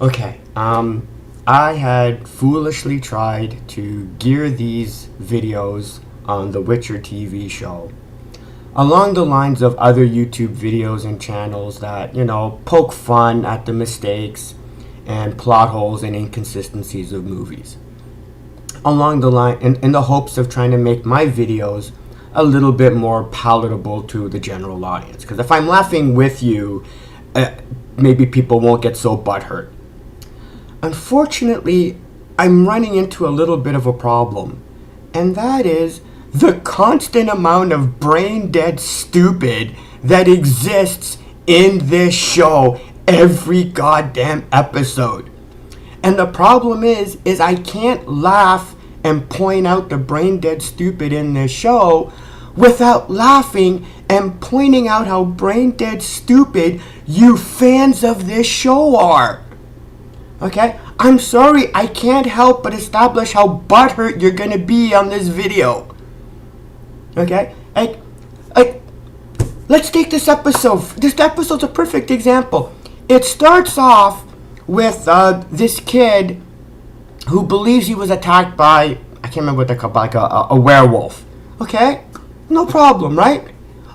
Okay, I had foolishly tried to gear these videos on the Witcher TV show along the lines of other YouTube videos and channels that, poke fun at the mistakes and plot holes and inconsistencies of movies. Along the line, in the hopes of trying to make my videos a little bit more palatable to the general audience. Because if I'm laughing with you, maybe people won't get so butthurt. Unfortunately, I'm running into a little bit of a problem, and that is the constant amount of brain dead stupid that exists in this show every goddamn episode. And the problem is I can't laugh and point out the brain dead stupid in this show without laughing and pointing out how brain dead stupid you fans of this show are. Okay? I'm sorry, I can't help but establish how butthurt you're gonna be on this video. Okay? Let's take this episode. This episode's a perfect example. It starts off with this kid who believes he was attacked by, I can't remember what they're called, like a werewolf. Okay? No problem, right?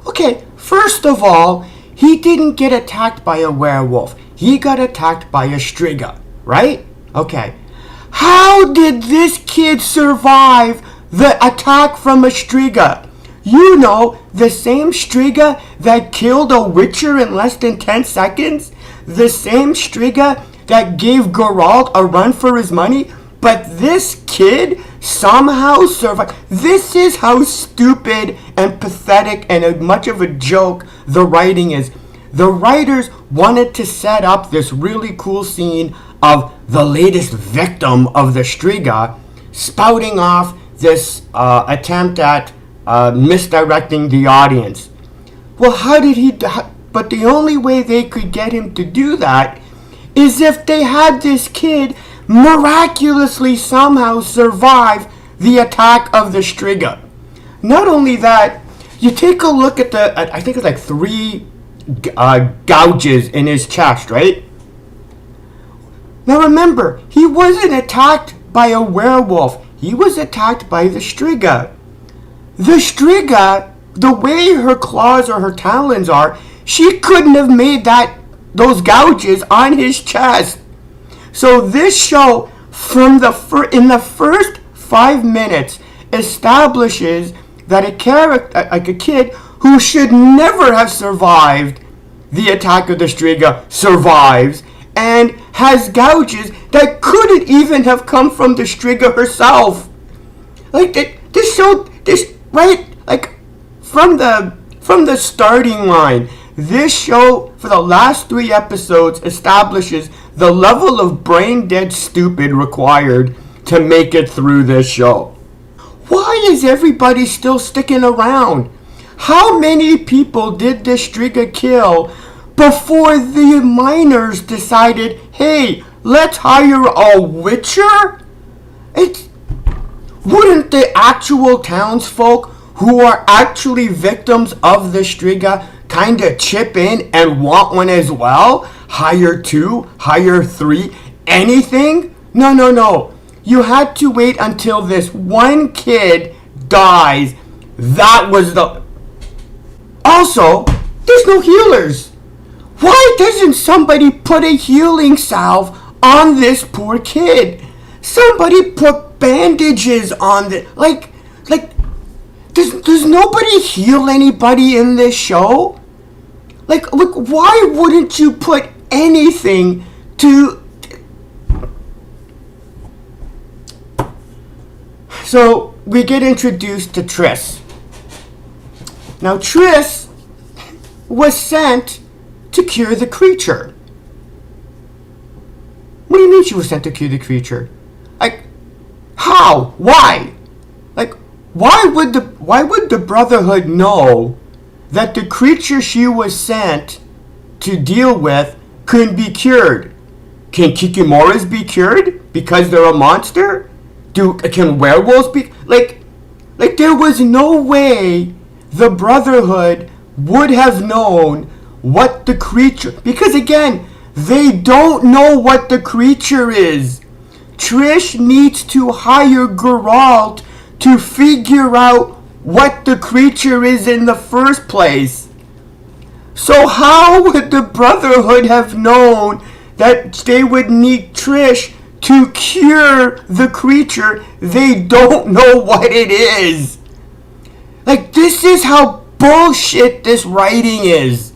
Okay, first of all, he didn't get attacked by a werewolf. He got attacked by a striga, right? Okay. How did this kid survive the attack from a striga? You know, the same striga that killed a witcher in less than 10 seconds? The same striga that gave Geralt a run for his money? But this kid somehow survived. This is how stupid and pathetic and much of a joke the writing is. The writers wanted to set up this really cool scene of the latest victim of the striga spouting off this attempt at misdirecting the audience. Well, how did he... But the only way they could get him to do that is if they had this kid miraculously somehow survive the attack of the striga. Not only that, you take a look at I think it's like 3 gouges in his chest, right? Now remember, he wasn't attacked by a werewolf. He was attacked by the striga. The striga, the way her claws or her talons are, she couldn't have made those gouges on his chest. So this show, in the first 5 minutes, establishes that a character, like a kid who should never have survived the attack of the striga, survives and has gouges that couldn't even have come from the striga herself. Like this show, right? Like from the starting line, this show for the last 3 episodes establishes the level of brain dead stupid required to make it through this show. Why is everybody still sticking around? How many people did this striga kill before the miners decided, hey, let's hire a witcher? Wouldn't the actual townsfolk who are actually victims of the striga kind of chip in and want one as well? Hire 2, hire 3, anything? No. You had to wait until this one kid dies. That was the... Also, there's no healers. Why doesn't somebody put a healing salve on this poor kid? Somebody put bandages on the... Like, does nobody heal anybody in this show? Like, why wouldn't you put anything to... So, we get introduced to Triss. Now, Triss was sent to cure the creature. What do you mean she was sent to cure the creature? Like, how? Why? Like, why would the Brotherhood know that the creature she was sent to deal with couldn't be cured? Can Kikimoras be cured because they're a monster? Can werewolves be... Like there was no way the Brotherhood would have known what the creature... Because again, They don't know what the creature is. Trish needs to hire Geralt to figure out what the creature is in the first place. So how would the Brotherhood have known that they would need Trish to cure the creature? They don't know what it is. Like, this is how bullshit this writing is.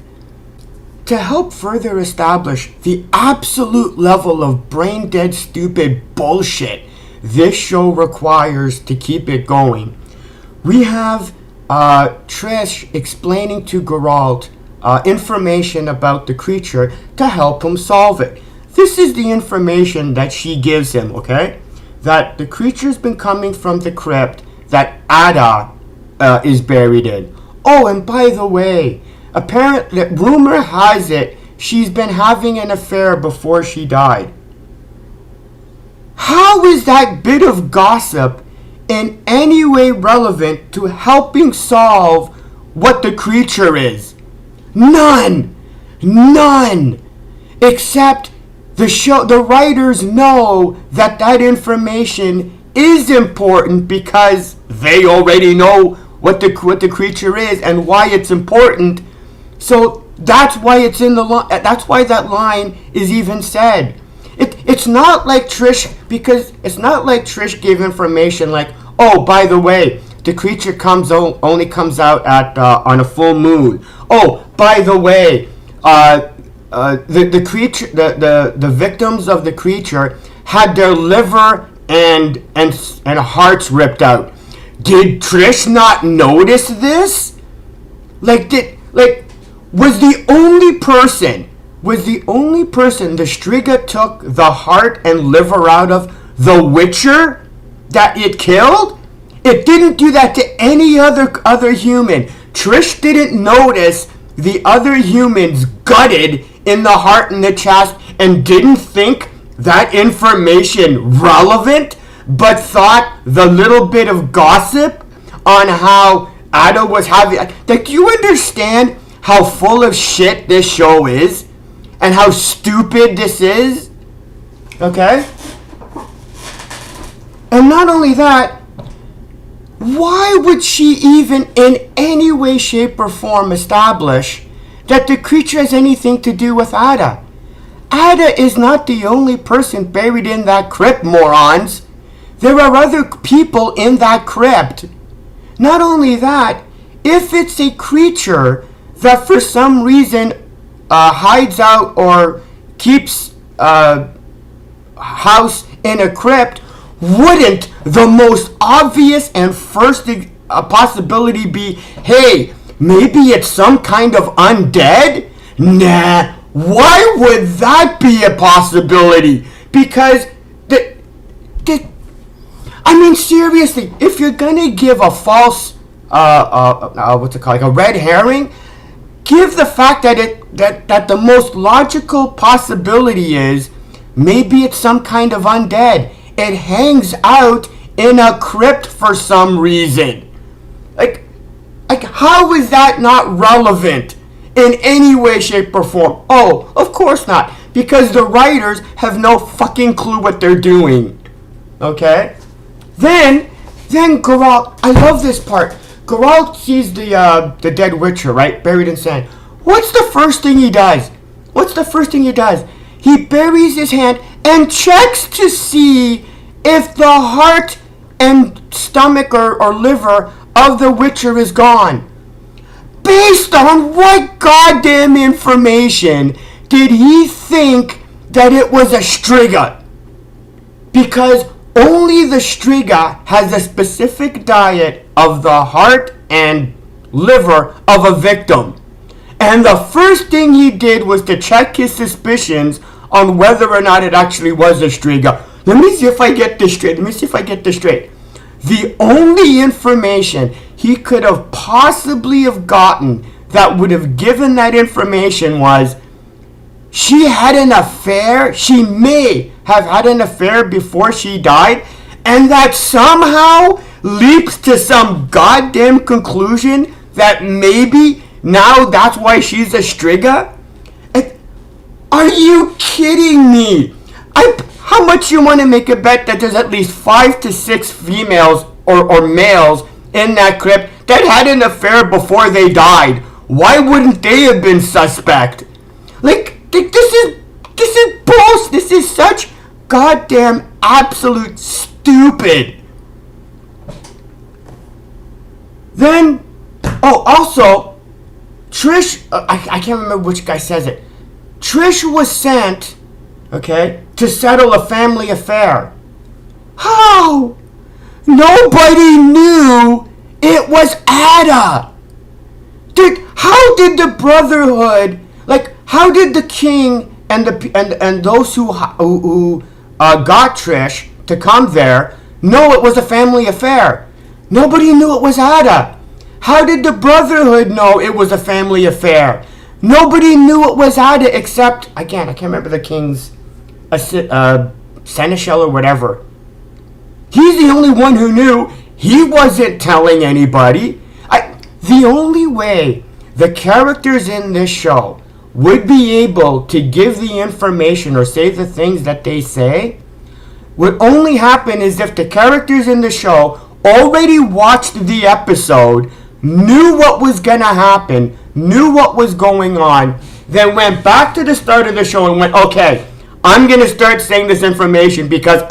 To help further establish the absolute level of brain-dead stupid bullshit this show requires to keep it going, we have Trish explaining to Geralt information about the creature to help him solve it. This is the information that she gives him, okay? That the creature's been coming from the crypt that Ada is buried in. Oh, and by the way, apparently, rumor has it, she's been having an affair before she died. How is that bit of gossip in any way relevant to helping solve what the creature is? None! Except the writers know that information is important because they already know what the creature is and why it's important. So that's why it's in the line. That's why that line is even said. It's not like Trish, because it's not like Trish gave information like, oh, by the way, the creature only comes out at on a full moon. Oh, by the way, the creature, the victims of the creature had their liver and hearts ripped out. Did Trish not notice this? Was the only person the Striga took the heart and liver out of the Witcher that it killed? It didn't do that to any other human. Trish didn't notice the other humans gutted in the heart and the chest and didn't think that information relevant, but thought the little bit of gossip on how Ada was having... Like, do you understand how full of shit this show is? And how stupid this is? Okay? And not only that, why would she even in any way, shape, or form establish that the creature has anything to do with Ada? Ada is not the only person buried in that crypt, morons. There are other people in that crypt. Not only that, if it's a creature that for some reason hides out or keeps house in a crypt, wouldn't the most obvious and first possibility be, hey, maybe it's some kind of undead? Nah, why would that be a possibility? Because I mean, seriously, if you're gonna give a false, what's it called, like a red herring, give the fact that the most logical possibility is maybe it's some kind of undead. It hangs out in a crypt for some reason. Like how is that not relevant in any way, shape, or form? Oh, of course not, because the writers have no fucking clue what they're doing. Okay? Then Geralt, I love this part. Geralt sees the dead Witcher, right, buried in sand. What's the first thing he does? He buries his hand and checks to see if the heart and stomach or liver of the Witcher is gone. Based on what goddamn information did he think that it was a Striga? Because only the Striga has a specific diet of the heart and liver of a victim. And the first thing he did was to check his suspicions on whether or not it actually was a Striga. Let me see if I get this straight. The only information he could have possibly have gotten that would have given that information was she had an affair. She may have had an affair before she died, and that somehow leaps to some goddamn conclusion that maybe now that's why she's a Striga. Are you kidding me? How much you want to make a bet that there's at least 5 to 6 females or males in that crypt that had an affair before they died? Why wouldn't they have been suspect? This is bullshit. This is such goddamn absolute stupid. Then, also, Trish, I can't remember which guy says it. Trish was sent, okay, to settle a family affair. How? Nobody knew it was Ada. How did the Brotherhood, how did the king and those who got Trish to come there know it was a family affair? Nobody knew it was Ada. How did the Brotherhood know it was a family affair? Nobody knew it was Ada except, again, I can't remember the king's seneschal or whatever. He's the only one who knew. He wasn't telling anybody. The only way the characters in this show would be able to give the information or say the things that they say would only happen is if the characters in the show already watched the episode, knew what was gonna happen, knew what was going on, then went back to the start of the show and went, okay, I'm gonna start saying this information because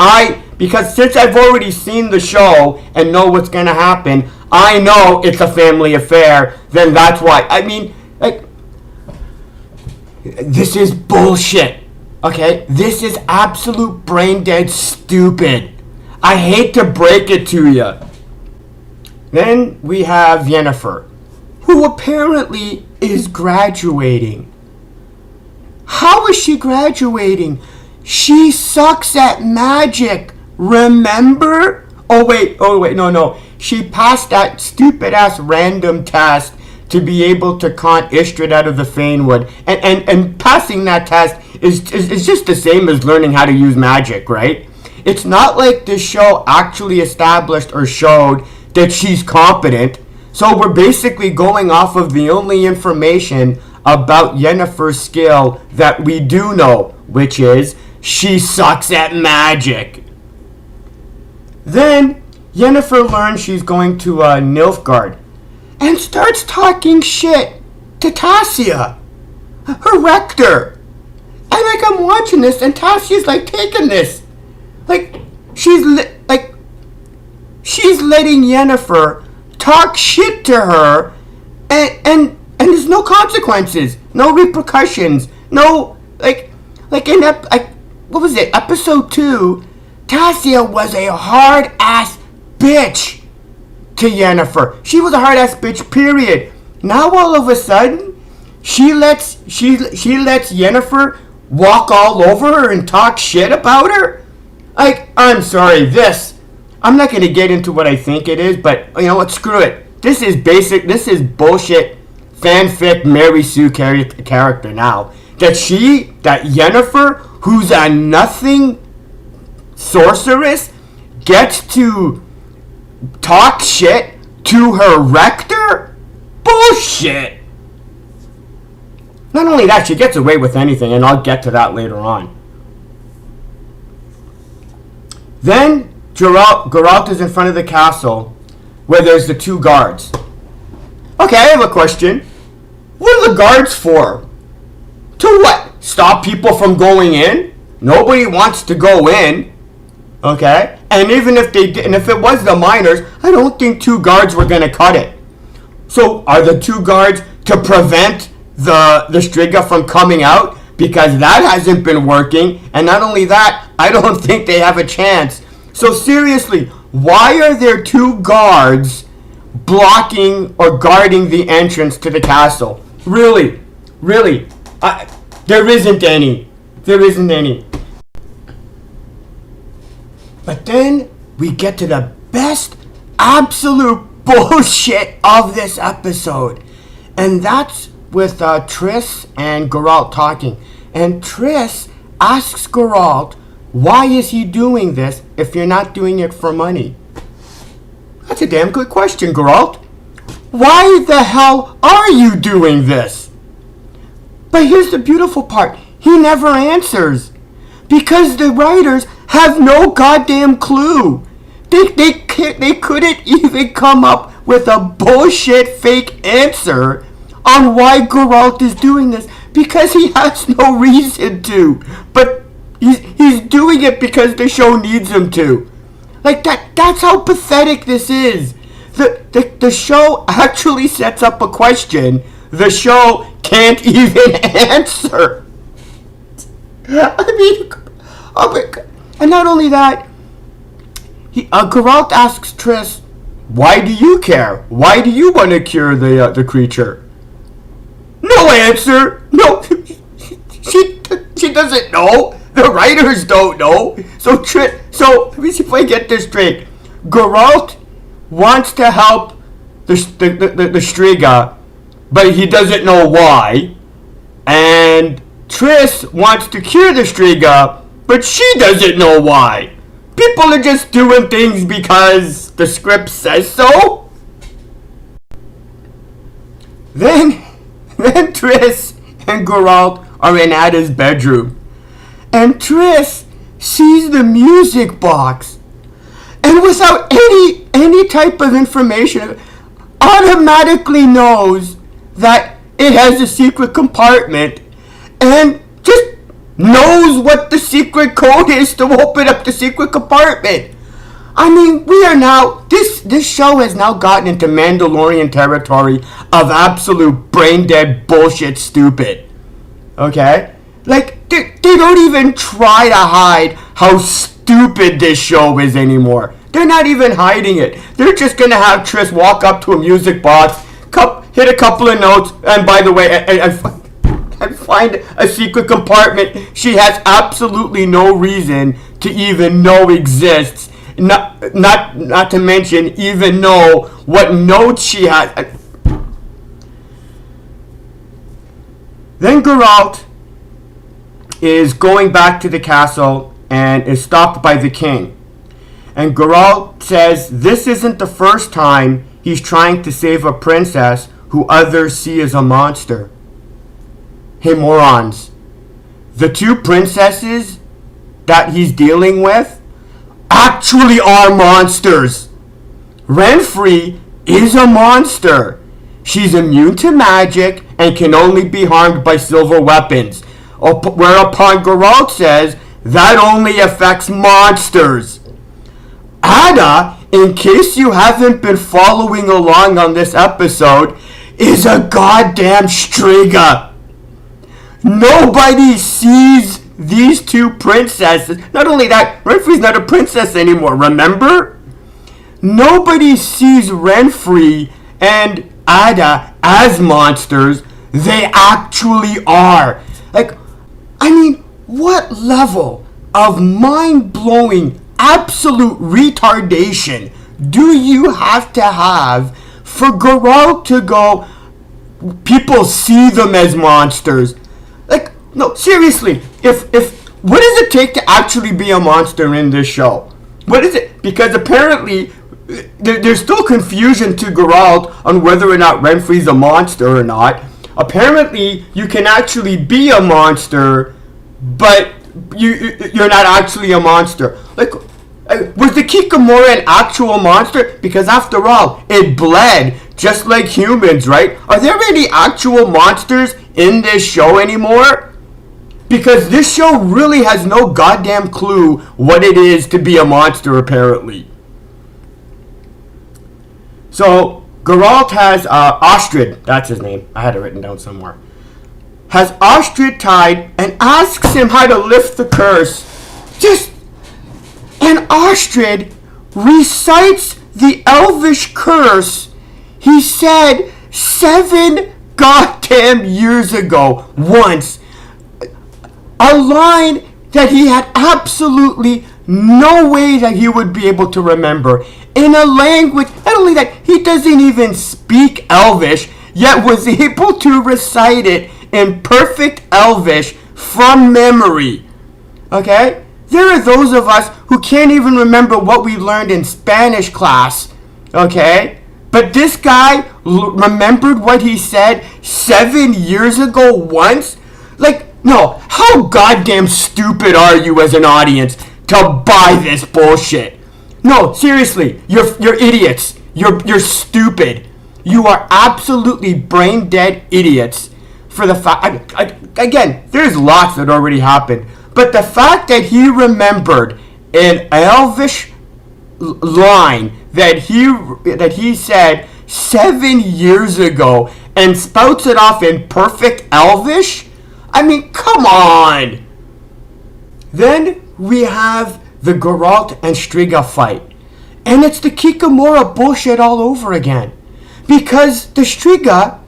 since I've already seen the show and know what's gonna happen, I know it's a family affair, then that's why. This is bullshit. Okay? This is absolute brain dead stupid. I hate to break it to you. Then we have Yennefer, who apparently is graduating. How is she graduating? She sucks at magic. Remember? Oh wait, no. She passed that stupid ass random test to be able to con Istrid out of the Fanewood. And passing that test is just the same as learning how to use magic, right? It's not like the show actually established or showed that she's competent. So we're basically going off of the only information about Yennefer's skill that we do know, which is she sucks at magic. Then Yennefer learns she's going to Nilfgaard and starts talking shit to Tassia, her rector. And I'm watching this and Tassia's taking this. She's letting Yennefer talk shit to her and there's no consequences, no repercussions, no what was it, episode 2, Tassia was a hard ass bitch to Yennefer. She was a hard ass bitch, period. Now all of a sudden she lets Yennefer walk all over her and talk shit about her. I'm sorry, I'm not going to get into what I think it is, but you know what, screw it. This is bullshit fanfic Mary Sue character now. That Yennefer, who's a nothing sorceress, gets to talk shit to her rector? Bullshit! Not only that, she gets away with anything, and I'll get to that later on. Then Geralt is in front of the castle where there's the 2 guards. Okay, I have a question. What are the guards for? To what? Stop people from going in? Nobody wants to go in. Okay? And even if they did, and if it was the miners, I don't think 2 guards were going to cut it. So are the 2 guards to prevent the Striga from coming out? Because that hasn't been working. And not only that, I don't think they have a chance. So seriously, why are there 2 guards blocking or guarding the entrance to the castle? Really? There isn't any. But then we get to the best absolute bullshit of this episode. And that's with Triss and Geralt talking. And Triss asks Geralt, why is he doing this if you're not doing it for money? That's a damn good question, Geralt. Why the hell are you doing this? But here's the beautiful part. he never answers. Because the writers have no goddamn clue. They couldn't even come up with a bullshit fake answer on why Geralt is doing this. Because he has no reason to. But he's doing it because the show needs him to. Like, that's how pathetic this is. The show actually sets up a question the show can't even answer. I mean, oh my God. And not only that, Geralt asks Triss, why do you care? Why do you want to cure the creature? No answer. No, she doesn't know. The writers don't know. So let me see if I get this straight. Geralt wants to help the Striga, but he doesn't know why. And Triss wants to cure the Striga, but she doesn't know why. People are just doing things because the script says so. Then Triss and Geralt are in Ada's bedroom. And Triss sees the music box. And without any type of information, automatically knows that it has a secret compartment and just knows what the secret code is to open up the secret compartment. I mean, we are now, this show has now gotten into Mandalorian territory of absolute brain dead bullshit stupid. Okay? Like, they don't even try to hide how stupid this show is anymore. They're not even hiding it. They're just gonna have Triss walk up to a music box, hit a couple of notes, and by the way, and find a secret compartment she has absolutely no reason to even know exists. Not to mention even know what notes she has. Then Geralt is going back to the castle and is stopped by the king. And Geralt says this isn't the first time he's trying to save a princess who others see as a monster. Hey morons, the two princesses that he's dealing with actually are monsters. Renfri is a monster. She's immune to magic and can only be harmed by silver weapons. Whereupon Geralt says that only affects monsters. Ada, in case you haven't been following along on this episode, is a goddamn Striga. Nobody sees these two princesses. Not only that, Renfri's not a princess anymore, remember? Nobody sees Renfri and Ada as monsters. They actually are. Like, I mean, what level of mind-blowing absolute retardation do you have to have for Geralt to go, people see them as monsters? Like, no, seriously, if what does it take to actually be a monster in this show? What is it? Because apparently there's still confusion to Geralt on whether or not Renfri's a monster or not. Apparently you can actually be a monster, but you're not actually a monster. Like, was the Kikamura an actual monster? Because after all, it bled just like humans, right? Are there any actual monsters in this show anymore? Because this show really has no goddamn clue what it is to be a monster, apparently. So, Geralt has Astrid, that's his name, I had it written down somewhere, has Astrid tied and asks him how to lift the curse. And Astrid recites the Elvish curse he said 7 goddamn years ago, once. A line that he had absolutely no way that he would be able to remember. In a language, not only that, he doesn't even speak Elvish, yet was able to recite it in perfect Elvish from memory. Okay? There are those of us who can't even remember what we learned in Spanish class. Okay? But this guy remembered what he said 7 years ago once? Like, No, how goddamn stupid are you as an audience to buy this bullshit? No, seriously, you're idiots. You're stupid. You are absolutely brain dead idiots for the fact. Again, there's lots that already happened, but the fact that he remembered an Elvish line that he said 7 years ago and spouts it off in perfect Elvish. I mean, come on. Then we have the Geralt and Striga fight. And it's the Kikamura bullshit all over again. Because the Striga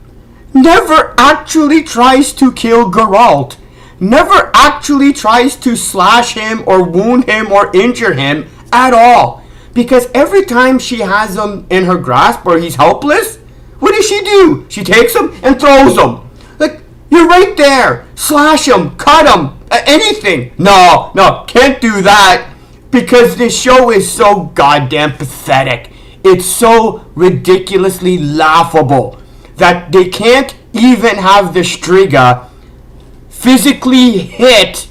never actually tries to kill Geralt. Never actually tries to slash him or wound him or injure him at all. Because every time she has him in her grasp or he's helpless, what does she do? She takes him and throws him. Like, you're right there. Slash him, cut him, anything. No, can't do that. Because this show is so goddamn pathetic. It's so ridiculously laughable that they can't even have the Striga physically hit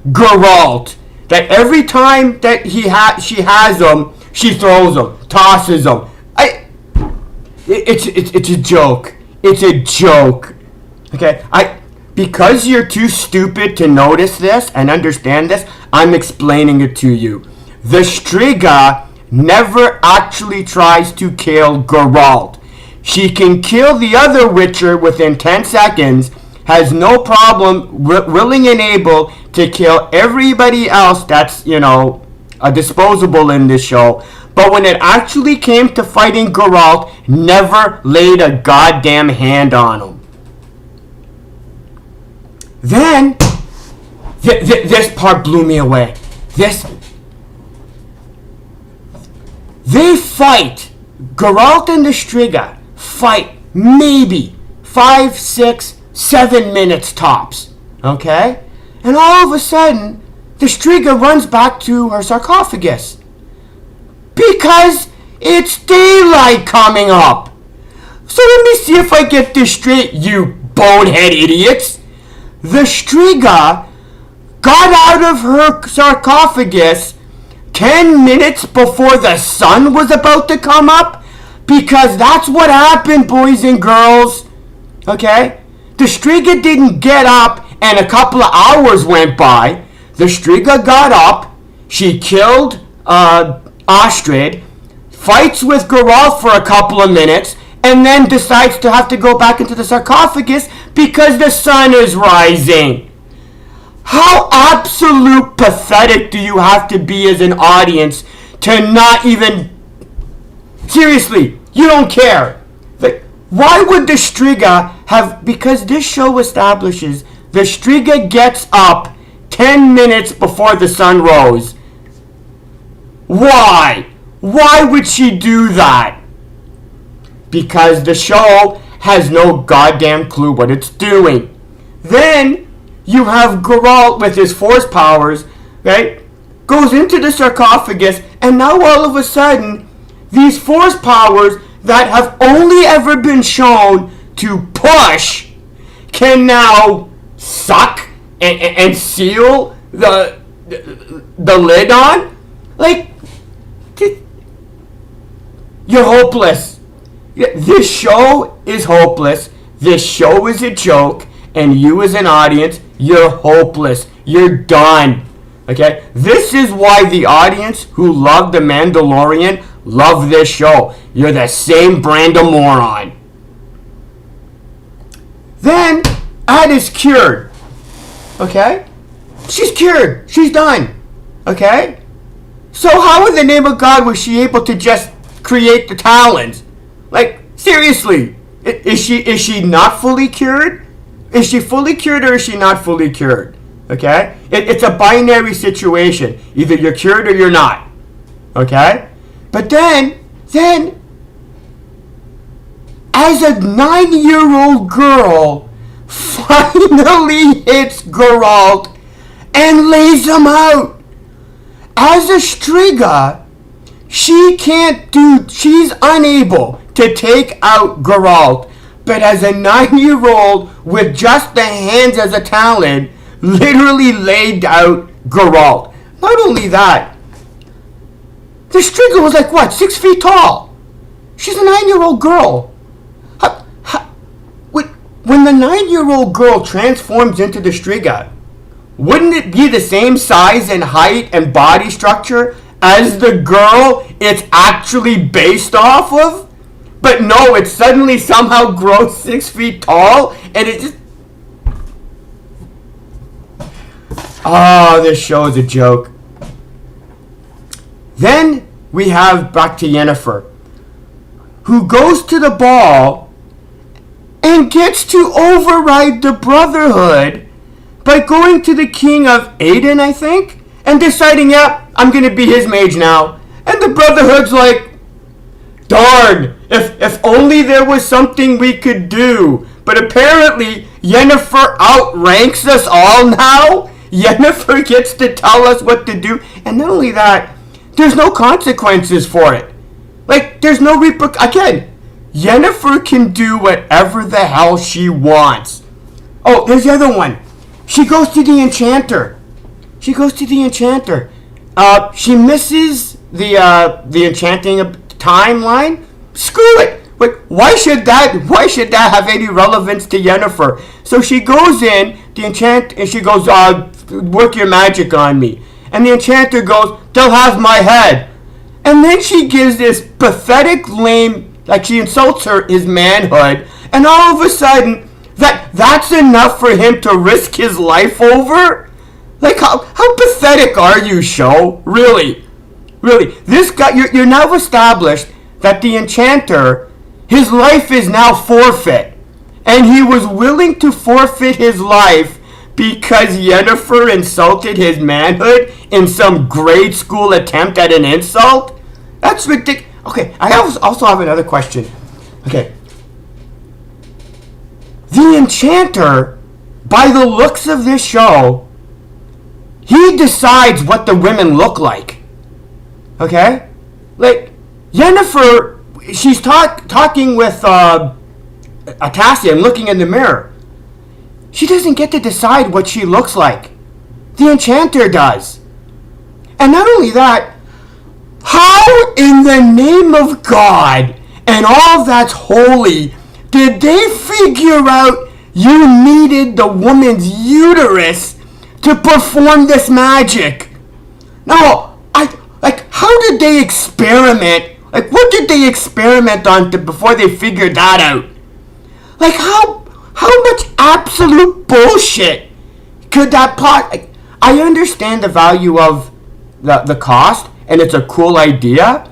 Geralt. That every time that she has him, she throws him, tosses him. It's a joke. It's a joke. Okay, because you're too stupid to notice this and understand this, I'm explaining it to you. The Striga never actually tries to kill Geralt. She can kill the other Witcher within 10 seconds, has no problem willing and able to kill everybody else that's, disposable in this show. But when it actually came to fighting Geralt, never laid a goddamn hand on him. Then, this part blew me away. They fight. Geralt and the Striga fight maybe 5, 6, 7 minutes tops. Okay? And all of a sudden, the Striga runs back to her sarcophagus. Because it's daylight coming up. So let me see if I get this straight, you bonehead idiots. The Striga got out of her sarcophagus 10 minutes before the sun was about to come up, because that's what happened, boys and girls. Okay? The Striga didn't get up and a couple of hours went by. The Striga got up, she killed Astrid, fights with Geralt for a couple of minutes, and then decides to have to go back into the sarcophagus because the sun is rising. How absolute pathetic do you have to be as an audience to not even... Seriously, you don't care. Like, why would the Striga have... Because this show establishes the Striga gets up 10 minutes before the sun rose. Why? Why would she do that? Because the show has no goddamn clue what it's doing. Then you have Geralt with his force powers, right? Goes into the sarcophagus, and now all of a sudden, these force powers that have only ever been shown to push can now suck and seal the lid on. Like, you're hopeless. This show is hopeless. This show is a joke. And you as an audience, you're hopeless. You're done. Okay? This is why the audience who love The Mandalorian love this show. You're the same brand of moron. Then, Ad is cured. Okay? She's cured. She's done. Okay? So how in the name of God was she able to just create the talons? Like, seriously, is she not fully cured? Is she fully cured or is she not fully cured? Okay? It's a binary situation. Either you're cured or you're not. Okay? But then, as a 9-year-old girl finally hits Geralt and lays him out. As a Striga, she's unable to take out Geralt. But as a 9-year-old with just the hands as a talent, literally laid out Geralt. Not only that, the Striga was like, what, 6 feet tall? She's a 9-year-old girl. When the 9-year-old girl transforms into the Striga, wouldn't it be the same size and height and body structure as the girl it's actually based off of? But no, it suddenly somehow grows 6 feet tall, and it just... Oh, this show is a joke. Then we have back to Yennefer, who goes to the ball and gets to override the Brotherhood by going to the king of Aden, I think, and deciding, yeah, I'm going to be his mage now. And the Brotherhood's like, darn, if only there was something we could do. But apparently, Yennefer outranks us all now. Yennefer gets to tell us what to do. And not only that, there's no consequences for it. Like, there's no again, Yennefer can do whatever the hell she wants. Oh, there's the other one. She goes to the Enchanter. She misses the enchanting timeline. Screw it. Why should that have any relevance to Yennefer? So she goes in, and she goes, work your magic on me. And the Enchanter goes, they'll have my head. And then she gives this pathetic, lame, like she insults his manhood, and all of a sudden, that's enough for him to risk his life over? Like, how pathetic are you, show? Really? This guy, you're now established that the Enchanter, his life is now forfeit. And he was willing to forfeit his life because Yennefer insulted his manhood in some grade school attempt at an insult? That's ridiculous. Okay, I also have another question. Okay. The Enchanter, by the looks of this show, he decides what the women look like. Okay? Like, Yennefer, she's talking with Atassia and looking in the mirror. She doesn't get to decide what she looks like. The Enchanter does. And not only that, how in the name of God and all that's holy did they figure out you needed the woman's uterus to perform this magic? No, how did they experiment? Like, what did they experiment on before they figured that out? Like, how much absolute bullshit could that I understand the value of the cost, and it's a cool idea.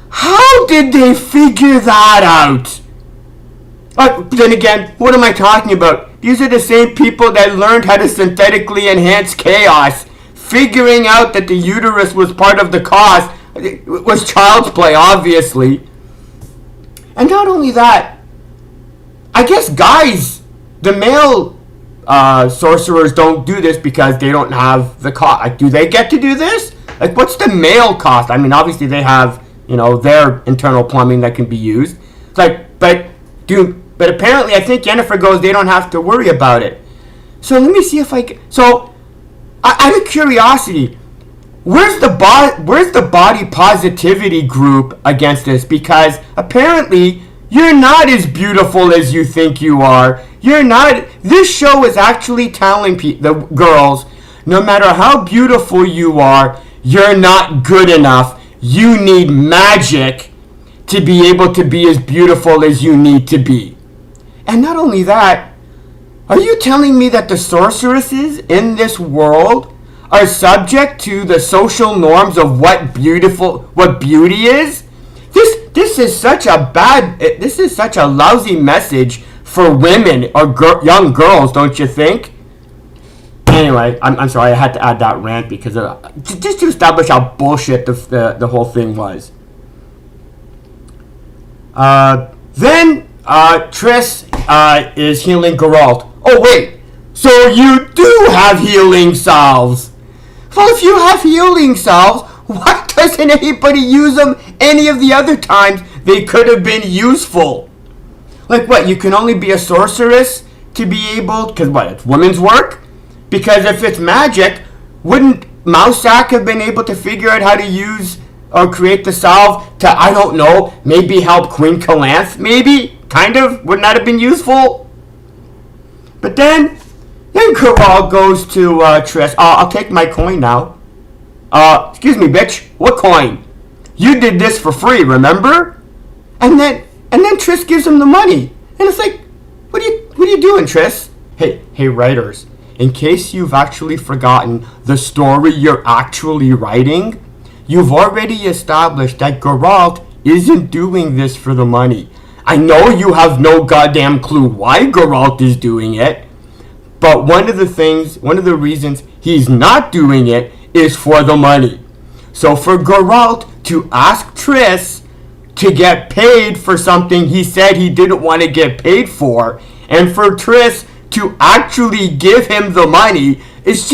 How did they figure that out? Then again, what am I talking about? These are the same people that learned how to synthetically enhance chaos. Figuring out that the uterus was part of the cost was child's play, obviously. And not only that, I guess guys, the male sorcerers don't do this because they don't have the cost. Like, do they get to do this? Like, what's the male cost? I mean, obviously they have, their internal plumbing that can be used. Like, but apparently I think Yennefer goes, they don't have to worry about it. So let me see if out of curiosity, where's the body positivity group against this? Because apparently you're not as beautiful as you think you are. You're not. This show is actually telling the girls, no matter how beautiful you are, you're not good enough. You need magic to be able to be as beautiful as you need to be. And not only that, are you telling me that the sorceresses in this world are subject to the social norms of what beauty is? This is such a lousy message for women or young girls, don't you think? Anyway, I'm sorry, I had to add that rant because just to establish how bullshit the whole thing was. Then Triss is healing Geralt. Oh wait, so you do have healing salves? Well, if you have healing salves, why doesn't anybody use them any of the other times they could have been useful? Like what, you can only be a sorceress to be able, because what, it's women's work? Because if it's magic, wouldn't Mousak have been able to figure out how to use or create the salve to, I don't know, maybe help Queen Calanth? Maybe? Kind of? Wouldn't that have been useful? But then Geralt goes to Triss. I'll take my coin now. Excuse me, bitch. What coin? You did this for free, remember? And then Triss gives him the money. And it's like, what are you doing, Triss? Hey, writers. In case you've actually forgotten the story you're actually writing, you've already established that Geralt isn't doing this for the money. I know you have no goddamn clue why Geralt is doing it, but one of the reasons he's not doing it is for the money. So for Geralt to ask Triss to get paid for something he said he didn't want to get paid for, and for Triss to actually give him the money, it's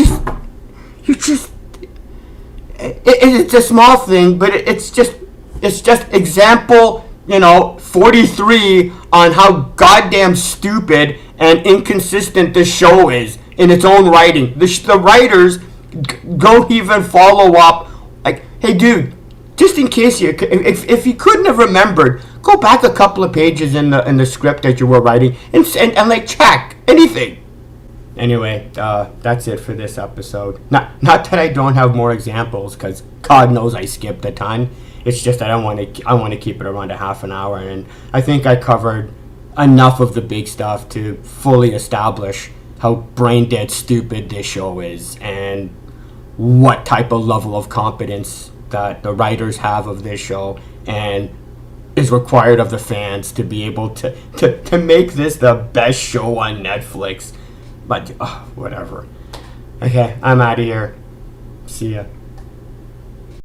a small thing, but it's just example, 43 on how goddamn stupid and inconsistent this show is in its own writing. The writers don't even follow up. Like, hey, dude, just in case if you couldn't have remembered, go back a couple of pages in the script that you were writing and like check anything. Anyway, that's it for this episode. Not that I don't have more examples, because God knows I skipped a ton. It's just that I want to keep it around a half an hour, and I think I covered enough of the big stuff to fully establish how brain dead stupid this show is, and what type of level of competence that the writers have of this show and is required of the fans to be able to make this the best show on Netflix. But whatever. Okay, I'm out of here. See ya.